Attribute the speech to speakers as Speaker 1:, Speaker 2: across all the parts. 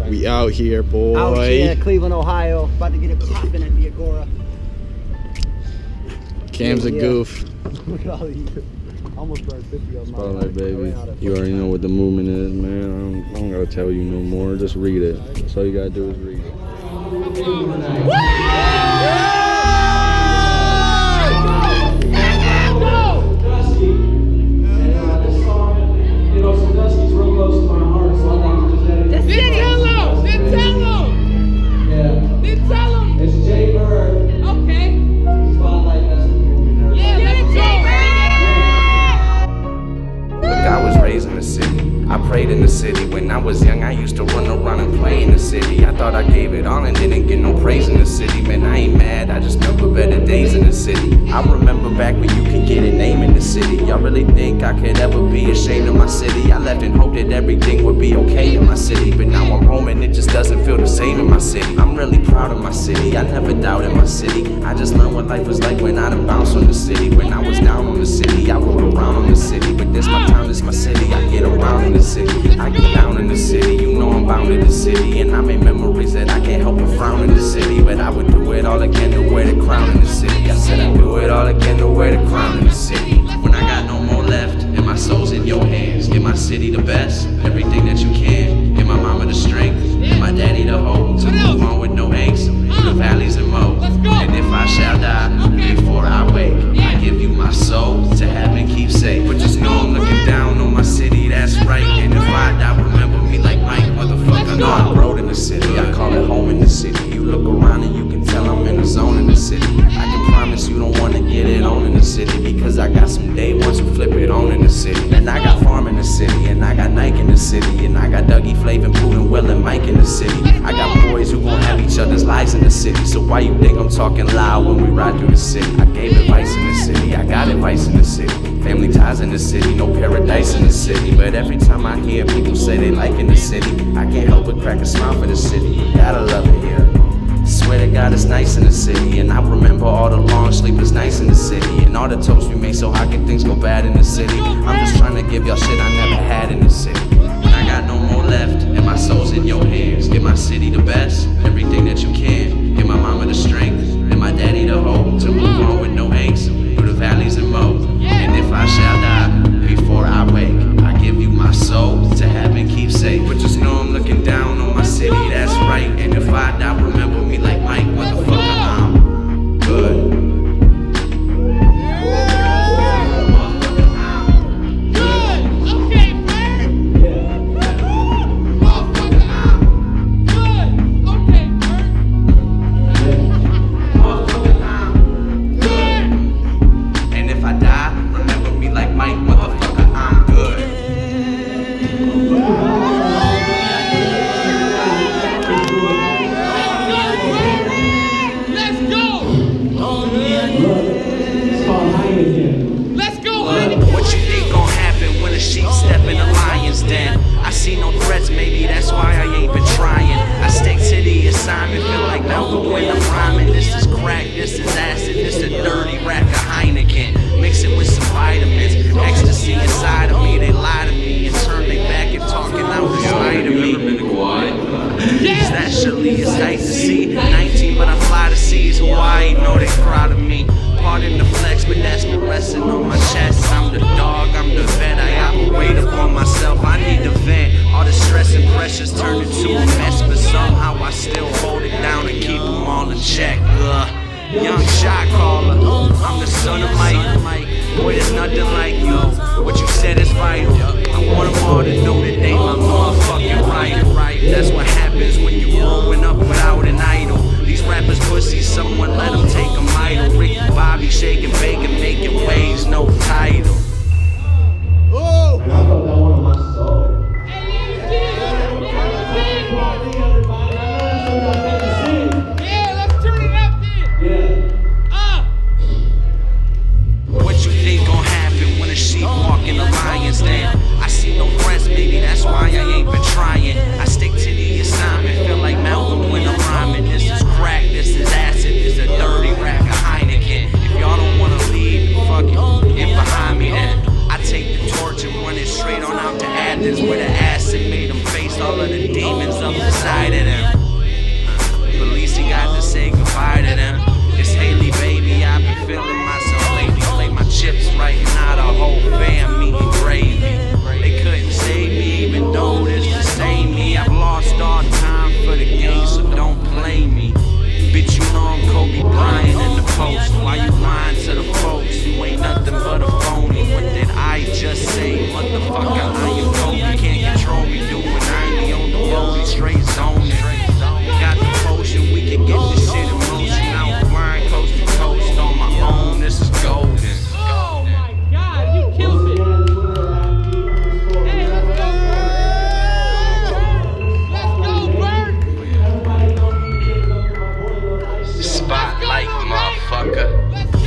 Speaker 1: We out here, boy.
Speaker 2: Out here, Cleveland, Ohio. About to get it popping at the Agora.
Speaker 1: Cam's a goof.
Speaker 2: Look at all these. Almost burned 50 of them.
Speaker 1: Spotlight, baby. You already know what the movement is, man. I don't gotta tell you no more. Just read it. That's all you gotta do is read it.
Speaker 3: In the city. When I was young, I used to run around and play in the city. I thought I gave it all and didn't get no praise in the city. Man, I ain't mad, I just remember better days in the city. I remember back when you could get a name in the city. Y'all really think I could ever be ashamed of my city? I left and hoped that everything would be okay in my city, but now I'm home and it just doesn't feel the same in my city. I'm really proud of my city, I never doubted my city. I just learned what life was like when I done bounced on the city. When I was down on the city, I rode around on the city. But this my town, this my city, I get around in the city. I get down in the city, you know I'm bound to the city. And I make memories that I can't help but frown in the city. But I would do it all again to wear the crown in the city. I said I'd do it all again to wear the crown in the city. When I got no more left and my soul's in your hands, give my city the best, everything that you can. Give my mama the strength and my daddy the hope to move on with no angst through the valleys and mow. And if I shall die before I wake, I give you my soul to have and keep safe. But just know I'm looking down on my city, that's right. And if I die, remember me like Mike, motherfucker. No, I rode in the city, I call it home in the city. You look around and you can tell I'm in the zone in the city. I can promise you don't wanna get it on in the city, because I got some day ones who flip it on in the city. And I got Farm in the city, and I got Nyke in the city, and I got Dougie, Flav, and Pooh, and Will, and Mike in the city. I got boys who gon' have each other's lives in the city. So why you think I'm talking loud when we ride through the city? I gave advice in the city, I got advice in the city. Family ties in the city, no paradise in the city. But every time I hear people say they like in the city, I can't help but crack a smile for the city. You gotta love it here. Swear to God it's nice in the city. And I remember all the long sleepless nights in the city, and all the toasts we made so how can things go bad in the city. I'm just trying to give y'all shit I never had in the city. When I got no more left and my soul's in your hands, give my city the best, everything that you can. Give my mama the strength and my daddy the hope to move on with no angst through the valleys and mow. And if I shall die before I wake, I give you my soul to have and keep safe. But just know I'm looking down on my city, that's right. And if I die, remember me like Mike, motherfucker, I'm good. It's nice to see 19, but I fly to seas. Hawaii, know they proud of me. Pardon the flex, but that's been resting on my chest. I'm the dog, I'm the vet. I operate upon myself. I need to vent. All the stress and pressures turned into a mess, but somehow I still hold it down and keep them all in check. Young shot caller, I'm the son of Mike. Boy, there's nothing like you. What you said is vital. I want them all to know that they my motherfucking right. That's what happens when you growing up without an idol. These rappers pussies, someone let them take them idle. Ricky Bobby shaking bacon, making waves, no title.
Speaker 4: Oh! I thought that one on my soul.
Speaker 3: Walking the lion's den. I see no threats, baby, that's why I ain't been trying. I stick to the assignment, feel like Malcolm when I'm rhyming. This is crack, this is acid, this is a dirty rack of Heineken. If y'all don't wanna leave, fuck it, get behind me then. I take the torch and run it straight on out to Athens, where the acid made them face released all of the demons up inside of them. Police got to say goodbye to them. It's Haley, baby, I've been feeling myself lately. Play my chips right now, the whole fam eating gravy. They couldn't save me, even though it's the same me. I've lost all time for the game, so don't play me. Bitch, you know I'm Kobe Bryant in the post. Why you lying to the folks? You ain't nothing but a phony. What did I just say? Motherfucker, I am Kobe. Can't control me, doing 90 on the road, straight zoning. Got the potion, we can get this shit in motion. I'm flying coast to coast on my own, this is golden.
Speaker 5: Oh my God, you killed it. Hey, let's go, Bird. Let's go, Bird.
Speaker 3: Spotlight, motherfucker.
Speaker 5: Let's go.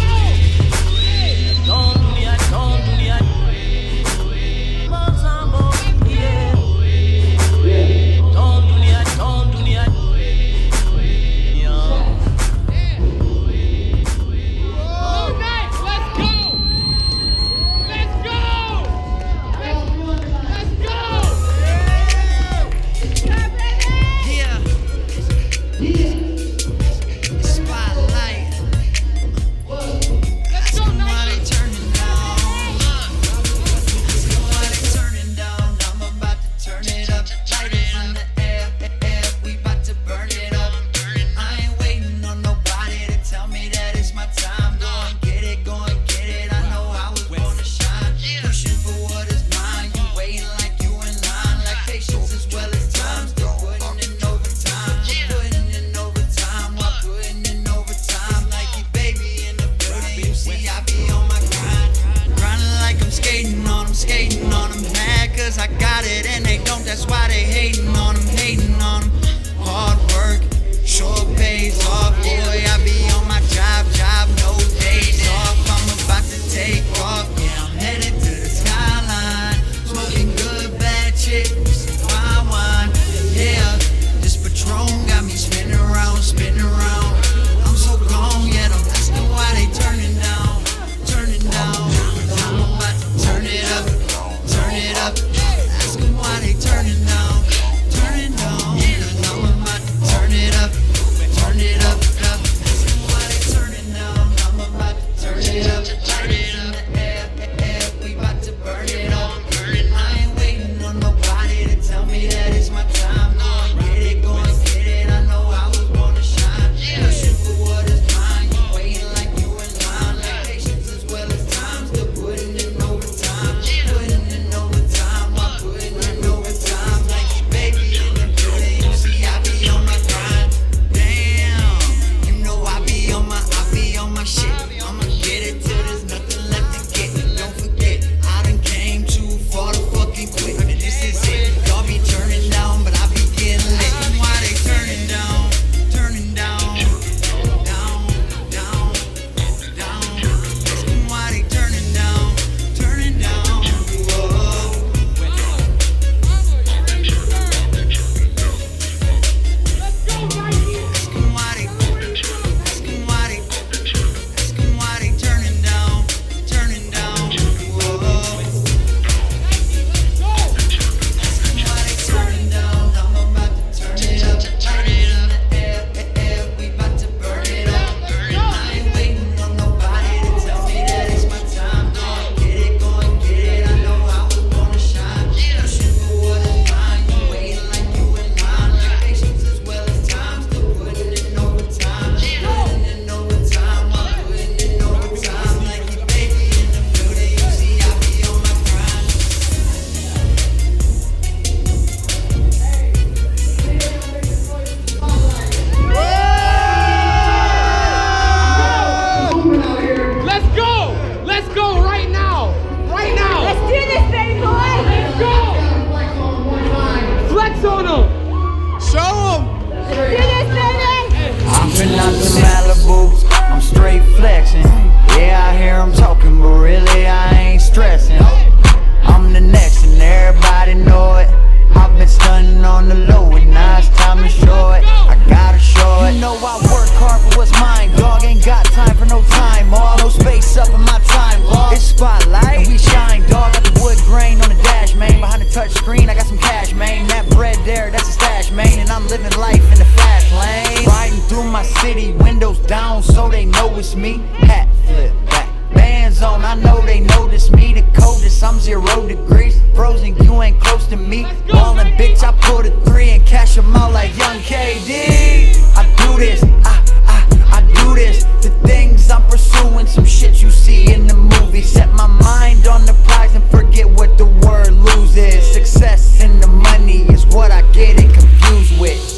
Speaker 6: frozen, you ain't close to me. Ballin', bitch, I pull the 3 and cash them out like young KD. I do this, I do this. The things I'm pursuing, some shit you see in the movie. Set my mind on the prize and forget what the word lose is. Success and the money is what I get it confused with.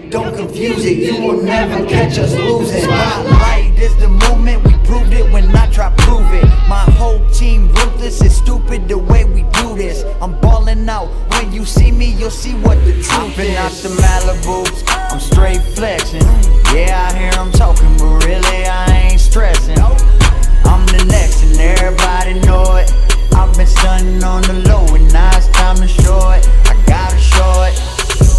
Speaker 6: Don't confuse it, you will never catch us losing. Spotlight is the movement, we proved it when I try prove it. My whole team ruthless, it's stupid the way we do this. I'm ballin' out, when you see me, you'll see what the truth is. Out to Malibu, I'm straight flexing. Yeah, I hear them talking, but really I ain't stressing. I'm the next and everybody know it. I've been stunning on the low and now it's time to show it. I gotta show it.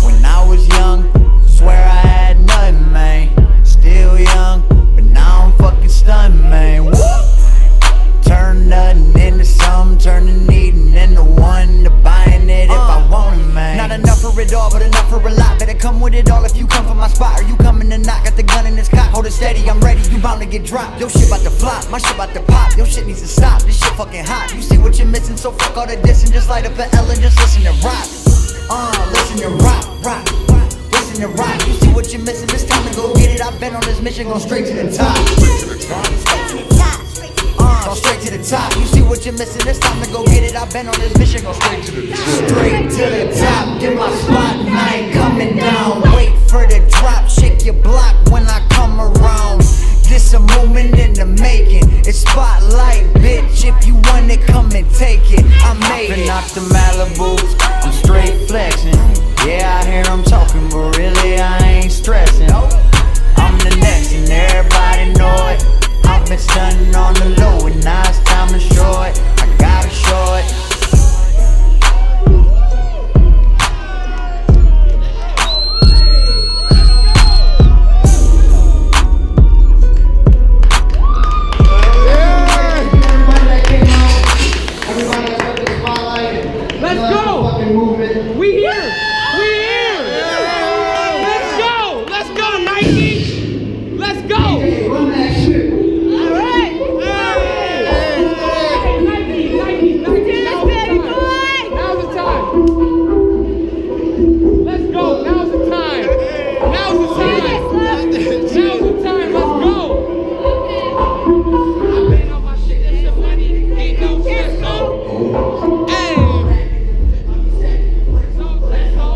Speaker 6: When I was young, swear I had nothing, man. Still young, but now I'm fucking stunned, man. Woo! Turn nothing into something, turn the needing into one, to buying it if I want it, man. Not enough for it all, but enough for a lot. Better come with it all if you come from my spot. Are you coming to knock? Got the gun in this cock, hold it steady, I'm ready, you bound to get dropped. Yo shit about to flop, my shit about to pop. Yo shit needs to stop, this shit fucking hot. You see what you're missing, so fuck all the dissing. Just light up an L and just listen to rock. Listen to rock. Listen to rock. You see what you're missing, it's time to go get it. I've been on this mission, going straight to the top. Straight to the top. You see what you're missing, it's time to go get it. I've been on this mission, go straight to the top. Straight to the top, get my spot and I ain't coming down. Wait for the drop, shake your block when I come around. This a movement in the making. It's spotlight, bitch. If you want it, come and take it. I made it. Been out to Malibu, I'm straight flexing. Yeah, I hear them talking, but really I ain't stressing. I'm the next and everybody know it. I've been stunning on the low and now it's time to show it. I gotta show it.
Speaker 4: Everybody that came out, everybody that got the spotlight.
Speaker 5: Let's go.
Speaker 4: Fucking movement.
Speaker 5: We here. We here. Let's go. Let's go, Nike. Let's go.
Speaker 4: Hey, run that shit.
Speaker 5: All right. Nike. Now's the time. Let's go. Now's the time. Now's the time. Let's go. I've been on my shit. That's the money. Ain't no stress, no. Hey. So.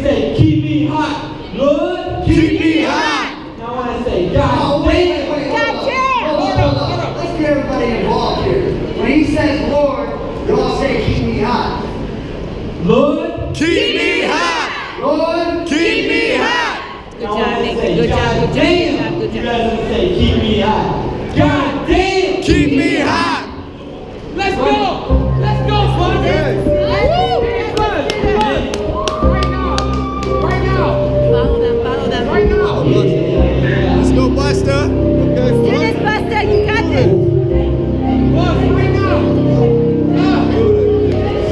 Speaker 5: to say, keep me hot. Lord, keep me hot. Now I want to say, God damn.
Speaker 4: Hold up. Let's get everybody involved here. When he says Lord, you all say keep me hot.
Speaker 5: Lord,
Speaker 7: Keep me hot.
Speaker 4: Lord,
Speaker 7: Keep me hot.
Speaker 8: Good job, Nick. Good job. Good
Speaker 5: You
Speaker 8: job.
Speaker 5: guys want to say, keep me hot. God damn.
Speaker 7: Keep me hot.
Speaker 5: Let's go. Let's go, Father.
Speaker 8: Follow them. Right now.
Speaker 7: Let's go, Busta. Okay,
Speaker 8: Do this, Busta. You got this.
Speaker 5: Right now.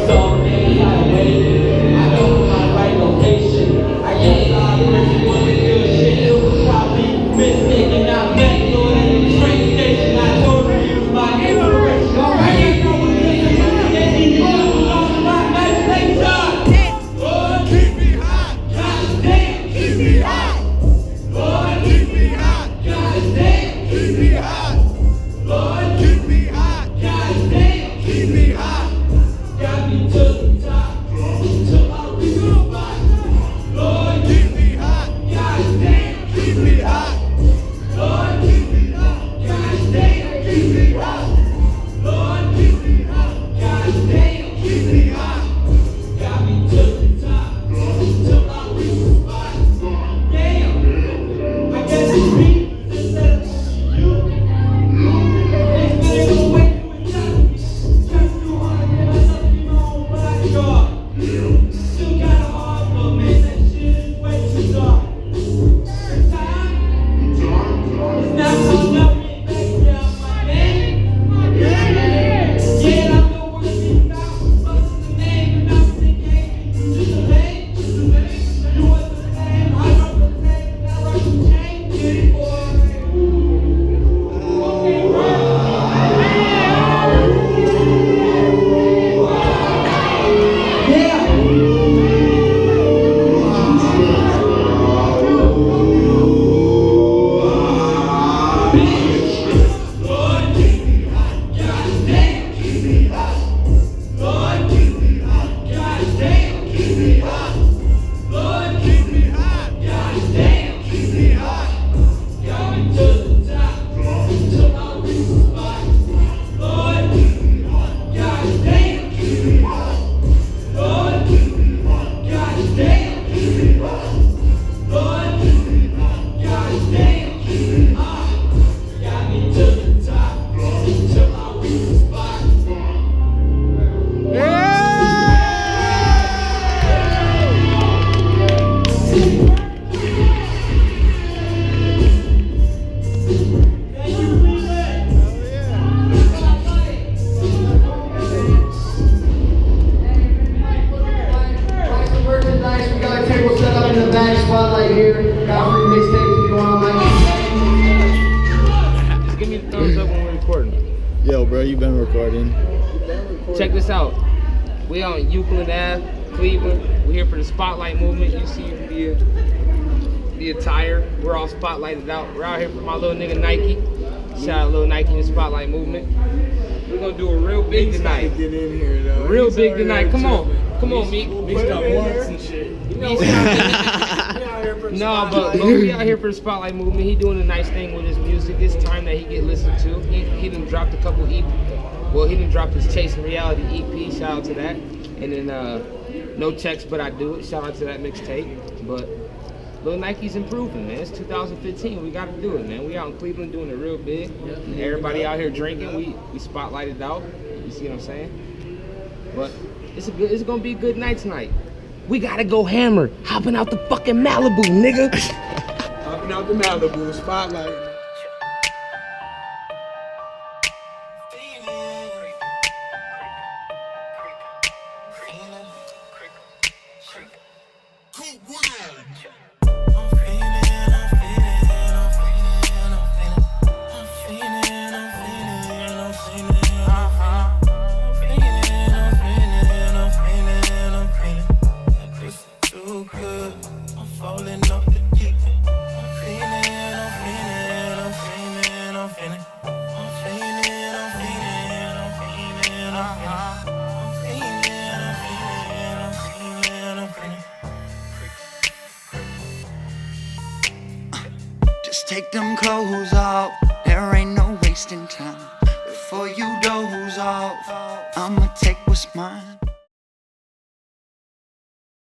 Speaker 5: So many I waited. I don't know my right location. I guess I really want to do shit. It was probably mistaken. I met Lord at the train station. I told her he was my inspiration. I didn't know what this is. And he was on my imagination. Lord,
Speaker 7: keep me hot.
Speaker 5: God damn.
Speaker 7: Keep me hot.
Speaker 5: Lord,
Speaker 7: Keep me hot.
Speaker 5: God damn.
Speaker 7: Keep me hot.
Speaker 5: Lord,
Speaker 7: Keep me hot.
Speaker 5: God damn.
Speaker 7: Keep me hot.
Speaker 5: Got me to the top, till I reach the spot. Lord,
Speaker 7: Keep me hot.
Speaker 5: God damn.
Speaker 7: Keep me hot.
Speaker 5: Lord, keep me hot. God damn.
Speaker 7: Keep me hot.
Speaker 5: Lord, keep me hot. God damn.
Speaker 7: Keep me hot.
Speaker 5: Got me to the top, till I reach the spot. Damn. I guess it's me instead of you. Next minute, gonna wake you with just you wanna get myself be my own bodyguard. Still got a heart, but man, that shit is way too dark. It's time. It's not gonna help me back down my name. Yeah, I know what it's about. Busting the name and I'm thinking, just a lane. You was the same, I rock the same, now rock the chain. Get it, boy. Okay, bro. Yeah. Lord, keep me hot. God damn. Keep me hot. Lord, keep me hot. God damn. Keep me hot. Lord, keep me hot. God damn. Keep me hot. Got me to the top, till I reach the spot. Lord, keep me hot. God damn. Keep me hot. Lord, keep me hot. God damn. Keep me hot. Lord, keep me hot. God damn. Keep me hot. Got me to the top, till I reach the spot.
Speaker 4: Buy some merchandise. We got a table set up in the back spotlight here. Got free mixtapes if you want to like.
Speaker 9: Just give me the thumbs up when we're recording.
Speaker 7: Yo, bro, you been recording.
Speaker 9: Check this out. We on Euclid Ave, Cleveland. We're here for the Spotlight movement. You see the attire. We're all spotlighted out. We're out here for my little nigga Nike. Shout out Lil Nyke in the Spotlight movement. We're gonna do a real big tonight.
Speaker 7: Get in here, though.
Speaker 9: Real big tonight. Come on, Meek.
Speaker 7: and shit.
Speaker 9: No, but we out here for the Spotlight movement. He doing a nice thing with his music. It's time that he get listened to. He done dropped a couple he done dropped his Chasing Reality EP. Shout out to that. And then No Checks But I Do It. Shout out to that mixtape. But Lil Nike's improving, man. It's 2015. We gotta do it, man. We out in Cleveland doing it real big. Everybody out here drinking. We spotlighted out. You see what I'm saying? But it's gonna be a good night tonight. We gotta go hammer. Hopping out the fucking Malibu, nigga.
Speaker 7: Hopping out the Malibu, spotlight.
Speaker 10: Falling off the deep end. I'm feeling
Speaker 6: take them clothes off. There ain't no wasting time. Before you doze off, I'ma take what's mine.